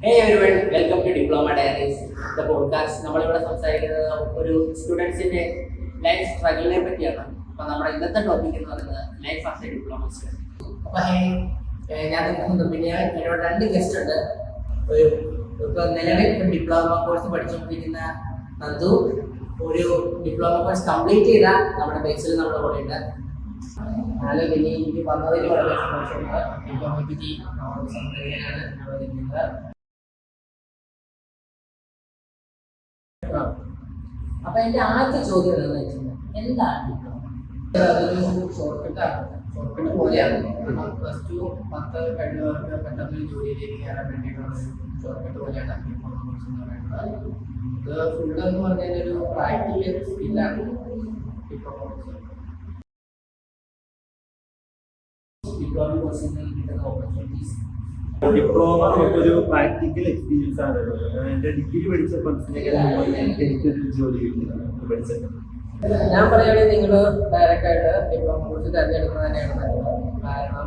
Hey everyone, welcome to Diploma Diaries, the podcast. നമ്മളിവിടെ സംസാരിക്കുന്നത് ഒരു സ്റ്റുഡൻസിന്റെ ലൈഫ് സ്ട്രഗിളിനെ പറ്റിയാണ്. അപ്പോൾ നമ്മുടെ ഇന്നത്തെ ടോപ്പിക് എന്ന് പറയുന്നത് ലൈഫ് ആഫ്റ്റർ ഡിപ്ലോമ സ്റ്റഡി. അപ്പോൾ ഞാൻ പിന്നെ എന്നോട് രണ്ട് ഗസ്റ്റ് ഉണ്ട്. ഇപ്പോൾ നിലവിൽ ഡിപ്ലോമ കോഴ്സ് പഠിച്ചുകൊണ്ടിരിക്കുന്ന നന്ദു, ഒരു ഡിപ്ലോമ കോഴ്സ് കംപ്ലീറ്റ് ചെയ്ത നമ്മുടെ ബേസിൽ നമ്മുടെ കൂടെ ഉണ്ട്. ഹലോ, പിന്നെ എനിക്ക് വന്നതിൽ വളരെ സന്തോഷമുണ്ട്. ഡിപ്ലോമയെ പറ്റി സംസാരിക്കാനാണ് നമ്മൾ ഇരിക്കുന്നത്. അപ്പൊ എന്റെ ആദ്യത്തെ ചോദ്യം എന്താണെന്ന് വെച്ചാൽ, എന്താണ് ഡിപ്ലോമ? അതൊരു ഷോർട്ട്കട്ട് പോലെയാണ്. പ്ലസ് ടു 10 കഴിഞ്ഞവർക്ക് പെട്ടെന്ന് ജോലിയിലേക്ക് കയറാൻ വേണ്ടിയിട്ടുള്ള ഷോർട്ട്കട്ട് പോലെയാണ് ഡിപ്ലോമ കോഴ്സ് എന്ന് പറയുന്നത്. ഇത് ഫുൾ എന്ന് പറഞ്ഞാൽ ഒരു പ്രാക്ടിക്കൽ സ്കില്ലാണ് ഡിപ്ലോമ കോഴ്സ്. ഡിപ്ലോമ കോഴ്സിൽ നിന്ന് കിട്ടുന്ന ഓപ്പർച്യൂണിറ്റീസ്, ഡിപ്ലോമ നമുക്കൊരു പ്രാക്ടിക്കൽ എക്സ്പീരിയൻസ് ആണ്. എൻ്റെ ഡിഗ്രി പഠിച്ച എനിക്കൊരു ജോലി പഠിച്ചത്. ഞാൻ പറയുകയാണെങ്കിൽ നിങ്ങൾ ഡയറക്റ്റ് ആയിട്ട് ഡിപ്ലോമ കോഴ്സ് തിരഞ്ഞെടുക്കുന്നത് തന്നെയാണ് നല്ലത്. കാരണം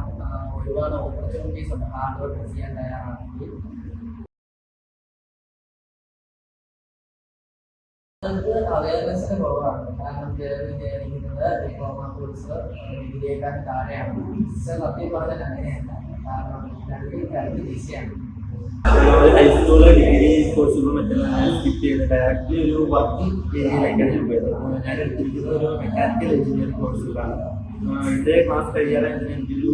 ഒരുപാട് ഓപ്പർച്യൂണിറ്റീസ് ഉണ്ട് ഹാർഡ് വർക്ക് ചെയ്യാൻ തയ്യാറാണെങ്കിൽ. നമുക്ക് അവയർനെസ്സിന് കുറവാണ്. കാരണം വിചാരിക്കുന്നത് ഡിപ്ലോമ കോഴ്സ് ഡിഗ്രിയേക്കാൾ താഴെയാണ്. സത്യം പറഞ്ഞാൽ അങ്ങനെയല്ല. കാരണം രണ്ട് ഈസിയാണ്. ഹൈസ്കൂള് ഡിഗ്രി കോഴ്സുകൾ മറ്റെല്ലാം സ്കിപ്പ് ചെയ്ത് ഡയറക്റ്റ്ലി ഒരു വർക്കിംഗ് ഏരിയയിലേക്കാണ് പോയത്. ഞാൻ എടുത്തിരിക്കുന്നത് ഒരു മെക്കാനിക്കൽ എഞ്ചിനീയറിംഗ് കോഴ്സുകളാണ്. എൻ്റെ ക്ലാസ് കഴിയാതെ എനിക്കൊരു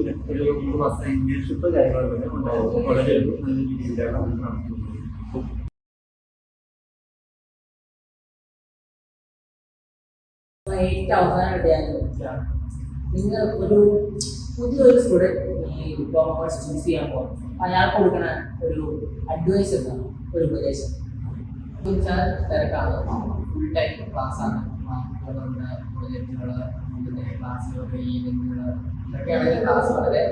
3 മാസം ഇന്റേൺഷിപ്പ് കാര്യങ്ങളൊക്കെ ഉണ്ടായിരുന്നു. വളരെ നല്ല രീതിയിലാണ് നടത്തുന്നത്. 8 അവസാനം നിങ്ങൾ ഒരു പുതിയൊരു സ്റ്റുഡൻറ്റ് ഈ ഡിപ്ലോമ കോഴ്സ് ചൂസ് ചെയ്യാൻ പോകും, അയാൾക്ക് കൊടുക്കുന്ന ഒരു അഡ്വൈസ് എന്താണ്, ഒരു ഉപദേശം? വെച്ചാൽ തിരക്കാണ്, ഫുൾ ടൈം ക്ലാസ്സാണ്, മാർക്കുകളുണ്ട്, പ്രൊജക്റ്റുകൾ, പിന്നെ ക്ലാസ്സുകൾ, ഈവെന്റുകൾ, ഇതൊക്കെയാണെങ്കിൽ ക്ലാസ് വളരെ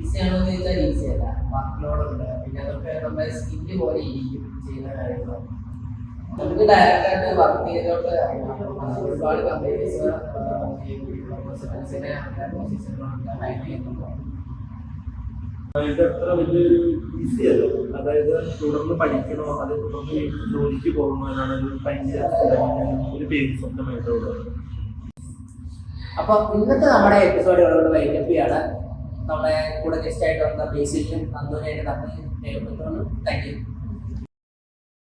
ഈസിയാണോ എന്ന് ചോദിച്ചാൽ ഈസിയല്ല. വർക്ക് ലോഡുണ്ട്, പിന്നെ അതൊക്കെ നമ്മുടെ സ്കില്ല് പോലെ ഇരിക്കും ചെയ്യുന്ന കാര്യങ്ങളാണ്. നമുക്ക് ഡയറക്റ്റായിട്ട് വർക്ക് ചെയ്തോട്ട് ഒരുപാട് കമ്പനീസ് ഇത് അത്ര വലിയൊരു ഈസി അല്ല. അതായത് തുടർന്ന് പഠിക്കണോ അത് തുടർന്ന് ജോലിക്ക് പോകണോ എന്നാണ് ഭയങ്കര ഒരു പേര് സ്വന്തമായിട്ടുള്ളത്. അപ്പൊ ഇന്നത്തെ നമ്മുടെ എപ്പിസോഡുകളോട് വൈകിപ്പിയാണ്. നമ്മുടെ കൂടെ ഗസ്റ്റ് ആയിട്ട് വന്ന ബേസിലും നന്ദുവിനായിട്ട് നന്ദി രേഖപ്പെടുത്തുന്നു. Thank you.